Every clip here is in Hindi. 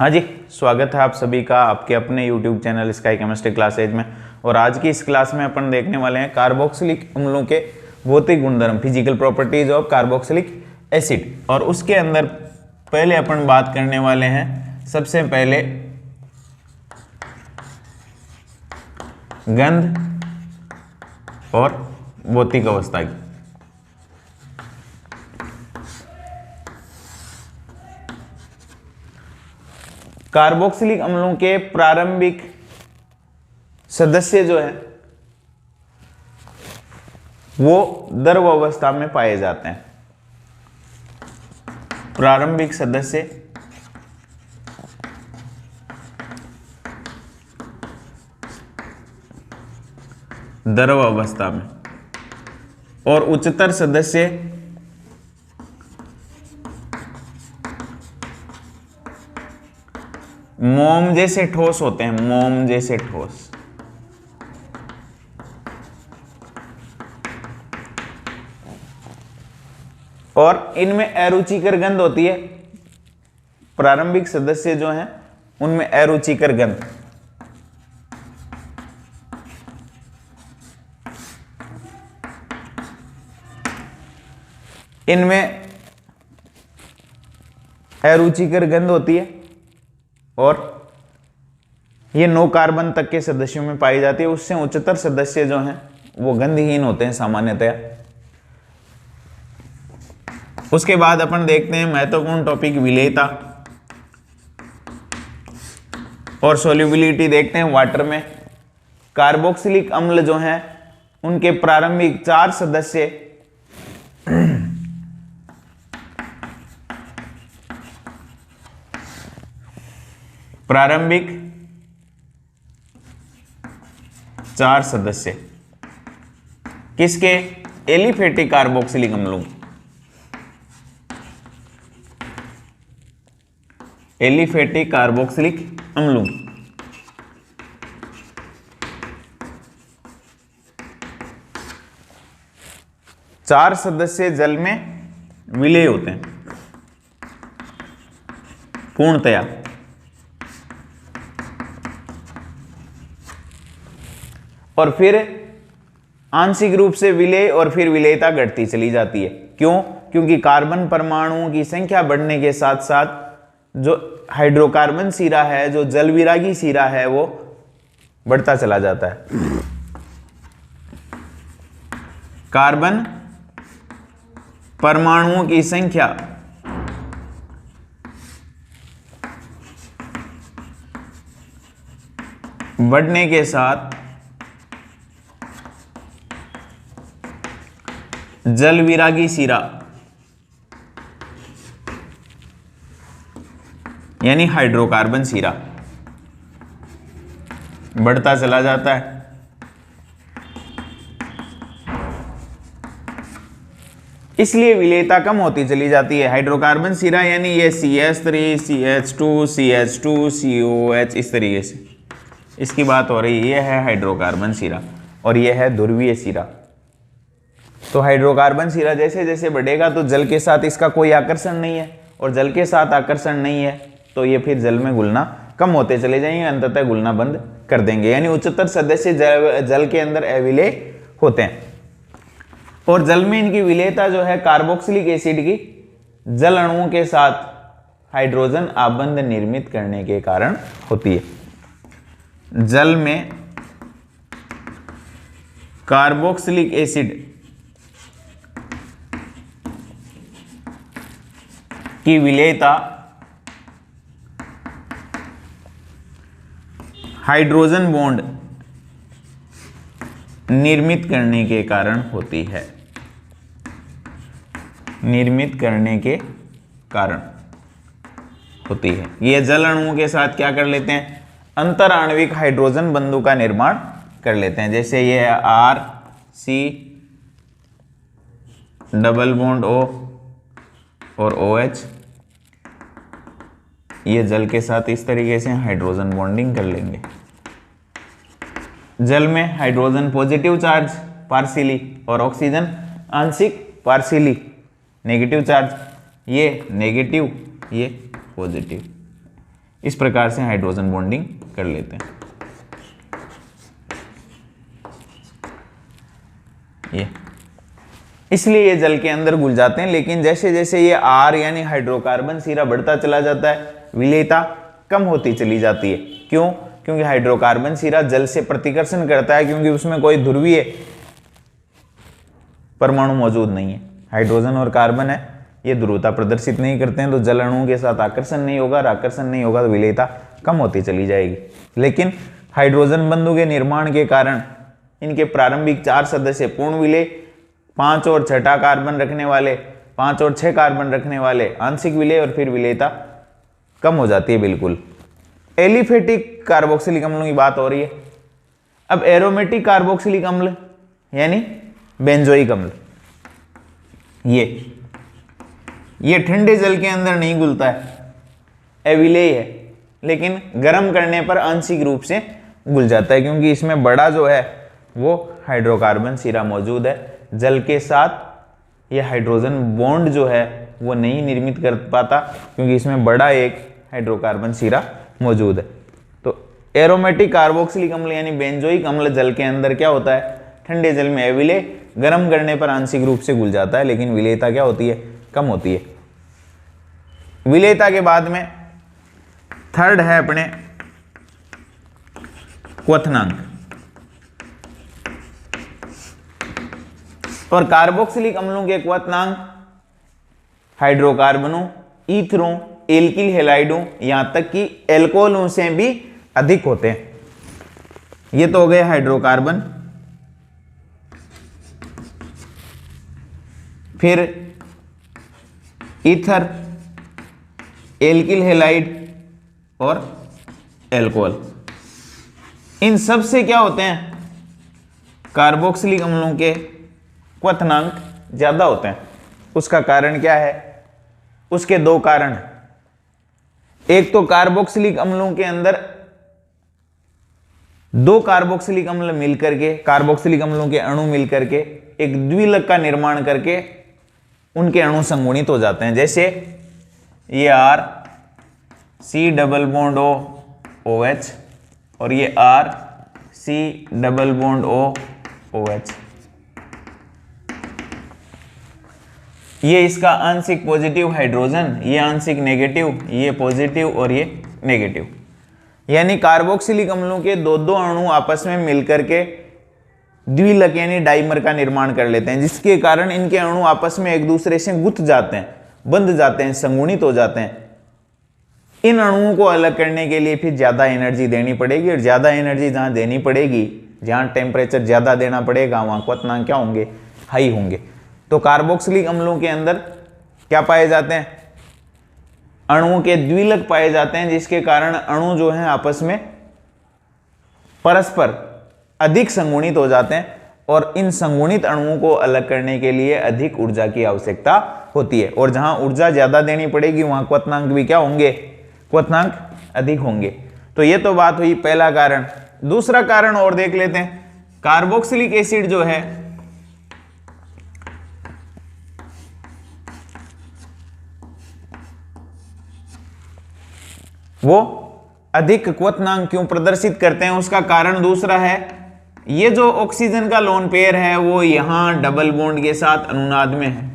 हाँ जी, स्वागत है आप सभी का आपके अपने YouTube channel sky chemistry classes में। और आज की इस क्लास में अपन देखने वाले हैं कार्बोक्सिलिक अम्लों के भौतिक गुणधर्म, physical properties of carboxylic acid. और उसके अंदर पहले अपन बात करने वाले हैं सबसे पहले गंध और भौतिक अवस्था की। कार्बोक्सिलिक अम्लों के प्रारंभिक सदस्य जो है वो द्रव अवस्था में पाए जाते हैं। प्रारंभिक सदस्य द्रव अवस्था में और उच्चतर सदस्य मोम जैसे ठोस होते हैं। मोम जैसे ठोस। और इनमें अरुचिकर गंध होती है। प्रारंभिक सदस्य जो हैं उनमें अरुचिकर गंध। इनमें अरुचिकर गंध होती है और ये 9 कार्बन तक के सदस्यों में पाई जाती है। उससे उच्चतर सदस्य जो हैं वो गंधहीन होते हैं सामान्यतया। उसके बाद अपन देखते हैं महत्वपूर्ण टॉपिक विलेयता और सोल्यूबिलिटी देखते हैं वाटर में। कार्बोक्सिलिक अम्ल जो हैं उनके प्रारंभिक 4 सदस्य किसके? एलिफेटिक कार्बोक्सिलिक अम्लों। एलिफेटिक कार्बोक्सिलिक अम्लों चार सदस्य जल में विलेय होते हैं पूर्णतया। और फिर आंशिक रूप से विलेय और फिर विलेयता घटती चली जाती है। क्यों? क्योंकि कार्बन परमाणुओं की संख्या बढ़ने के साथ साथ जो हाइड्रोकार्बन सिरा है, जो जल विरागी सिरा है, वो बढ़ता चला जाता है। कार्बन परमाणुओं की संख्या बढ़ने के साथ जल विरागी सिरा यानी हाइड्रोकार्बन सिरा बढ़ता चला जाता है। इसलिए विलेयता कम होती चली जाती है। हाइड्रोकार्बन सिरा यानी ये CH3, CH2, CH2, COH, इस तरीके से इसकी बात हो रही है। ये है हाइड्रोकार्बन सिरा और ये है ध्रुवीय सिरा। तो हाइड्रोकार्बन सिरा जैसे जैसे बढ़ेगा तो जल के साथ इसका कोई आकर्षण नहीं है, और जल के साथ आकर्षण नहीं है तो ये फिर जल में घुलना कम होते चले जाएंगे, अंततः घुलना बंद कर देंगे। यानी उच्चतर सदस्य जल के अंदर अविलेय होते हैं। और जल में इनकी विलेयता जो है कार्बोक्सिलिक एसिड की जल अणुओं के साथ हाइड्रोजन आबंध निर्मित करने के कारण होती है। जल में कार्बोक्सिलिक एसिड की विलेयता हाइड्रोजन बॉन्ड निर्मित करने के कारण होती है। निर्मित करने के कारण होती है। ये जल अणुओं के साथ क्या कर लेते हैं? अंतर आणविक हाइड्रोजन बंधों का निर्माण कर लेते हैं। जैसे ये है RC डबल बॉन्ड O और OH। ये जल के साथ इस तरीके से हाइड्रोजन बॉन्डिंग कर लेंगे। जल में हाइड्रोजन पॉजिटिव चार्ज पार्शियली और ऑक्सीजन आंशिक पार्शियली नेगेटिव चार्ज, ये नेगेटिव ये पॉजिटिव, इस प्रकार से हाइड्रोजन बॉन्डिंग कर लेते हैं। ये इसलिए ये जल के अंदर घुल जाते हैं, लेकिन जैसे जैसे ये R यानी हाइड्रोकार्बन सिरा बढ़ता चला जाता है, विलेयता कम होती चली जाती है। क्यों? क्योंकि हाइड्रोकार्बन सिरा जल से प्रतिकर्षण करता है, क्योंकि उसमें कोई ध्रुवीय परमाणु मौजूद नहीं है। हाइड्रोजन और कार्बन है, ये ध्रुवता प्रदर्शित नहीं करते हैं, तो जल अणुओं के साथ आकर्षण नहीं होगा, और आकर्षण नहीं होगा तो विलेयता कम होती चली जाएगी। लेकिन हाइड्रोजन बंधु के निर्माण के कारण इनके प्रारंभिक 4 सदस्य पूर्ण विलेय, 5 और 6 कार्बन रखने वाले, 5 और 6 कार्बन रखने वाले आंशिक विलेय, और फिर विलेयता कम हो जाती है बिल्कुल। एलिफेटिक कार्बोक्सिलिक अम्लों की बात हो रही है। अब एरोमेटिक कार्बोक्सिलिक अम्ल यानी बेंजोइक अम्ल, ये ठंडे जल के अंदर नहीं घुलता है, अविलेय है, लेकिन गर्म करने पर आंशिक रूप से घुल जाता है, क्योंकि इसमें बड़ा जो है वो हाइड्रोकार्बन सिरा मौजूद है। जल के साथ ये हाइड्रोजन बॉन्ड जो है वो नहीं निर्मित कर पाता, क्योंकि इसमें बड़ा एक हाइड्रोकार्बन सिरा मौजूद है। तो एरोमेटिक कार्बोक्सिलिक अम्ल यानी बेंजोइक अम्ल जल के अंदर क्या होता है, ठंडे जल में अविलेय, गर्म करने पर आंशिक रूप से घुल जाता है, लेकिन विलेयता क्या होती है, कम होती है। विलेयता के बाद में थर्ड है अपने क्वथनांक। और कार्बोक्सिलिक अम्लों के क्वथनांक हाइड्रोकार्बनों, ईथरों, एल्किल हैलाइडों, यहां तक कि एल्कोहलों से भी अधिक होते हैं। ये तो हो गए हाइड्रोकार्बन। फिर ईथर, एल्किल हैलाइड और एल्कोहल, इन सब से क्या होते हैं, कार्बोक्सिलिक अम्लों के क्वथनांक ज्यादा होते हैं। उसका कारण क्या है? उसके 2 कारण हैं। एक तो कार्बोक्सिलिक अम्लों के अंदर 2 कार्बोक्सिलिक अम्ल मिलकर के, कार्बोक्सिलिक अम्लों के अणु मिलकर के एक द्विलक का निर्माण करके उनके अणु संगुणित हो जाते हैं। जैसे ये R C double bond O OH और ये R C double bond O OH, ये इसका आंशिक पॉजिटिव हाइड्रोजन, ये आंशिक नेगेटिव, ये पॉजिटिव और ये नेगेटिव। यानी कार्बोक्सिलिक अम्लों के 2 अणु आपस में मिलकर के द्विलक यानी डाइमर का निर्माण कर लेते हैं, जिसके कारण इनके अणु आपस में एक दूसरे से गुथ जाते हैं, बंध जाते हैं, संगुणित हो जाते हैं। इन अणुओं को अलग करने के लिए फिर ज्यादा एनर्जी देनी पड़ेगी, और ज्यादा एनर्जी जहां देनी पड़ेगी, जहां टेम्परेचर ज्यादा देना पड़ेगा, वहां क्वथनांक क्या होंगे, हाई होंगे। तो कार्बोक्सिलिक अम्लों के अंदर क्या पाए जाते हैं, अणुओं के द्विलक पाए जाते हैं, जिसके कारण अणु जो हैं आपस में परस्पर अधिक संगुणित हो जाते हैं, और इन संगुणित अणुओं को अलग करने के लिए अधिक ऊर्जा की आवश्यकता होती है। और जहां ऊर्जा ज्यादा देनी पड़ेगी वहां क्वथनांक भी क्या होंगे, क्वथनांक अधिक होंगे। तो ये तो बात हुई पहला कारण। दूसरा कारण और देख लेते हैं। कार्बोक्सिलिक एसिड जो है वो अधिक क्वथनांक क्यों प्रदर्शित करते हैं, उसका कारण दूसरा है, ये जो ऑक्सीजन का लोन पेयर है वो यहां डबल बॉन्ड के साथ अनुनाद में है।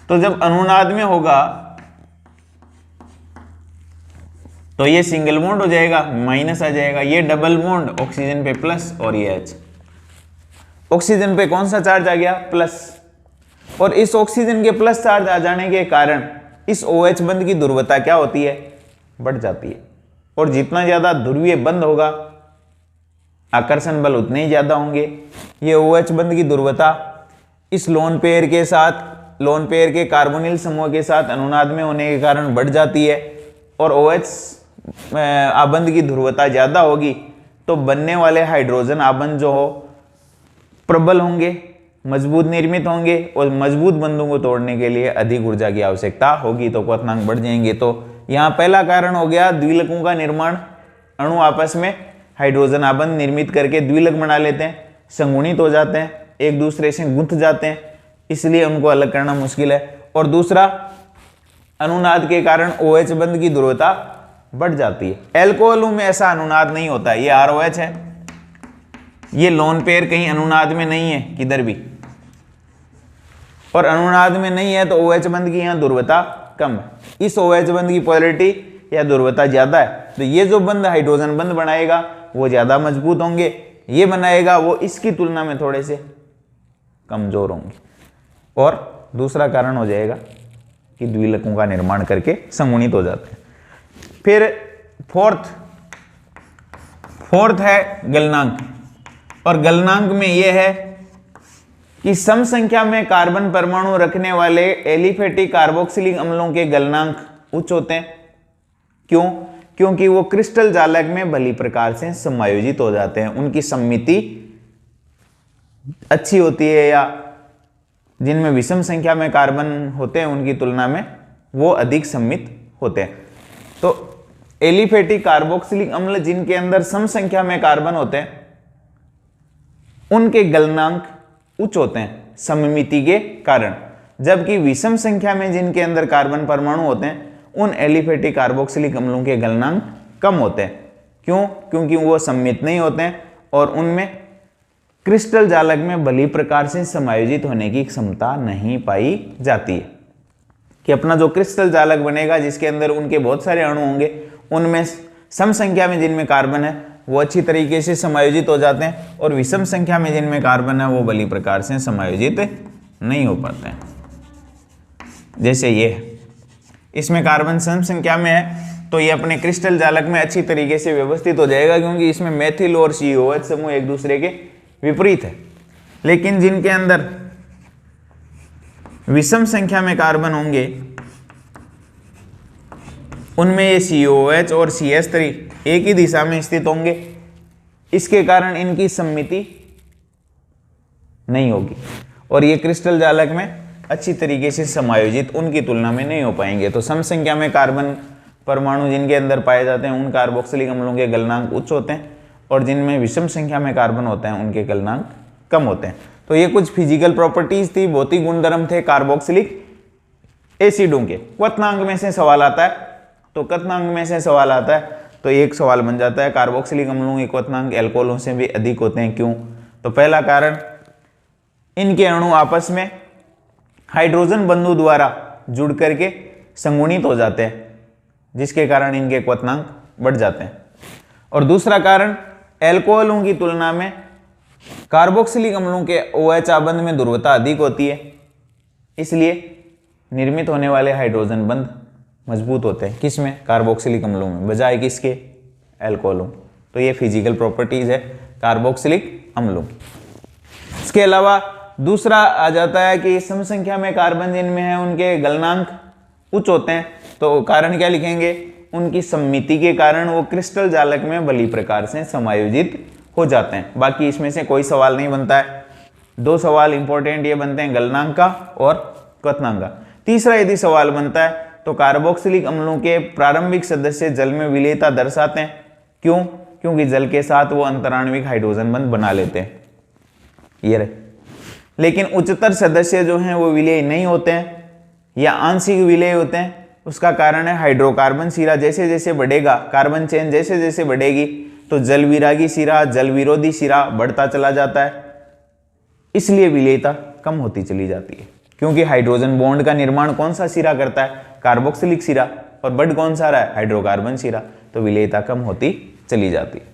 तो जब अनुनाद में होगा तो ये सिंगल बॉन्ड हो जाएगा, माइनस आ जाएगा, ये डबल बॉन्ड ऑक्सीजन पे प्लस और ये H। ऑक्सीजन पे कौन सा चार्ज आ गया, प्लस, और इस ऑक्सीजन के प्लस चार्ज आ जाने के कारण इस OH बंध की ध्रुवता क्या होती है, बढ़ जाती है। और जितना ज्यादा ध्रुवीय बंध होगा आकर्षण बल उतने ही ज्यादा होंगे। ये OH बंध की ध्रुवता इस लोन पेयर के साथ, लोन पेयर के कार्बोनिल समूह के साथ अनुनाद में होने के कारण बढ़ जाती है, और OH आबंध की ध्रुवता ज्यादा होगी तो बनने वाले हाइड्रोजन आबंध जो हो प्रबल होंगे, मजबूत निर्मित होंगे, और मजबूत बंधों को तोड़ने के लिए अधिक ऊर्जा की आवश्यकता होगी, तो क्वथनांक बढ़ जाएंगे। तो यहाँ पहला कारण हो गया द्विलकों का निर्माण, अणु आपस में हाइड्रोजन आबंध निर्मित करके द्विलक बना लेते हैं, संगुणित हो जाते हैं, एक दूसरे से गुंथ जाते हैं, इसलिए उनको अलग करना मुश्किल है। और दूसरा, अनुनाद के कारण OH बंध की ध्रुवता बढ़ जाती है। एल्कोहलों में ऐसा अनुनाद नहीं होता है। ये ROH है, ये लोन पेयर कहीं अनुनाद में नहीं है किधर भी, और अनुनाद में नहीं है तो OH बंध की यहाँ ध्रुवता कम है। इस OH बंध की पोलैरिटी या ध्रुवता ज्यादा है, तो ये जो बंध हाइड्रोजन बंध बनाएगा वो ज्यादा मजबूत होंगे, ये बनाएगा वो इसकी तुलना में थोड़े से कमजोर होंगे। और दूसरा कारण हो जाएगा कि द्विलकों का निर्माण करके संगुणित हो जाते हैं। फिर फोर्थ है गलनांक, और गलनांक में यह है कि सम संख्या में कार्बन परमाणु रखने वाले एलिफेटिक कार्बोक्सिलिक अम्लों के गलनांक उच्च होते हैं। क्यों? क्योंकि वो क्रिस्टल जालक में भली प्रकार से समायोजित हो जाते हैं, उनकी सम्मिति अच्छी होती है, या जिनमें विषम संख्या में कार्बन होते हैं उनकी तुलना में वो अधिक सम्मित होते हैं। तो एलिफेटिक कार्बोक्सिलिक अम्ल जिनके अंदर सम संख्या में कार्बन होते हैं उनके गलनांक उच्च होते हैं सममिति के कारण, जबकि विषम संख्या में जिनके अंदर कार्बन परमाणु होते हैं उन एलिफेटिक कार्बोक्सिलिक अम्लों के गलनांक कम होते हैं। क्यों? क्योंकि वो सम्मित नहीं होते हैं और उनमें क्रिस्टल जालक में भली प्रकार से समायोजित होने की क्षमता नहीं पाई जाती है। कि अपना जो क्रिस्टल जालक बनेगा जिसके अंदर उनके बहुत सारे अणु होंगे, उनमें सम संख्या में जिनमें कार्बन है वो अच्छी तरीके से समायोजित हो जाते हैं, और विषम संख्या में जिनमें कार्बन है वो भली प्रकार से समायोजित नहीं हो पाते हैं। जैसे ये है, इसमें कार्बन सम संख्या में है तो ये अपने क्रिस्टल जालक में अच्छी तरीके से व्यवस्थित हो जाएगा, क्योंकि इसमें मेथिल और COH समूह एक दूसरे के विपरीत है। लेकिन जिनके अंदर विषम संख्या में कार्बन होंगे उनमें ये COH और CH3 एक ही दिशा में स्थित होंगे, इसके कारण इनकी सम्मिति नहीं होगी और ये क्रिस्टल जालक में अच्छी तरीके से समायोजित उनकी तुलना में नहीं हो पाएंगे। तो सम संख्या में कार्बन परमाणु जिनके अंदर पाए जाते हैं उन कार्बोक्सिलिक अम्लों के गलनांक उच्च होते हैं, और जिनमें विषम संख्या में कार्बन होते हैं उनके गलनांक कम होते हैं। तो ये कुछ फिजिकल प्रॉपर्टीज थी, भौतिक गुणधर्म थे कार्बोक्सिलिक एसिडों के। क्वथनांक में से सवाल आता है, तो क्वथनांक में से सवाल आता है तो एक सवाल बन जाता है कार्बोक्सिलिक अम्लों के क्वथनांक एल्कोहलों से भी अधिक होते हैं। क्यों? तो पहला कारण, इनके अणु आपस में हाइड्रोजन बंधु द्वारा जुड़ करके संगुणित हो जाते हैं, जिसके कारण इनके क्वथनांक बढ़ जाते हैं। और दूसरा कारण, एल्कोहलों की तुलना में कार्बोक्सिलिक अम्लों के OH आबंध में ध्रुवता अधिक होती है, इसलिए निर्मित होने वाले हाइड्रोजन बंध मजबूत होते हैं। किसमें? कार्बोक्सिलिक अम्लों में, बजाय किसके? एल्कोहलों। तो ये फिजिकल प्रॉपर्टीज है कार्बोक्सिलिक अम्लों। इसके अलावा दूसरा आ जाता है कि सम संख्या में कार्बन जिनमें है उनके गलनांक उच्च होते हैं। तो कारण क्या लिखेंगे? उनकी सम्मिति के कारण वो क्रिस्टल जालक में भली प्रकार से समायोजित हो जाते हैं। बाकी इसमें से कोई सवाल नहीं बनता है। दो सवाल इंपॉर्टेंट ये बनते हैं, गलनांक का और क्वथनांक का। तीसरा यदि सवाल बनता है तो कार्बोक्सिलिक अम्लों के प्रारंभिक सदस्य जल में विलेयता दर्शाते हैं। क्यों? क्योंकि जल के साथ वो अंतराण्विक हाइड्रोजन बंध बना लेते हैं, ये रहे। लेकिन उच्चतर सदस्य जो हैं वो विलेय नहीं होते हैं या आंशिक विलेय होते हैं। उसका कारण है हाइड्रोकार्बन सिरा जैसे जैसे बढ़ेगा, कार्बन चेन जैसे जैसे बढ़ेगी तो जल विरागी सिरा, जल विरोधी सिरा बढ़ता चला जाता है, इसलिए विलेयता कम होती चली जाती है। क्योंकि हाइड्रोजन बॉन्ड का निर्माण कौन सा सिरा करता है? कार्बोक्सिलिक सिरा, और बढ़ कौन सा रहा है? हाइड्रोकार्बन सिरा। तो विलेयता कम होती चली जाती है।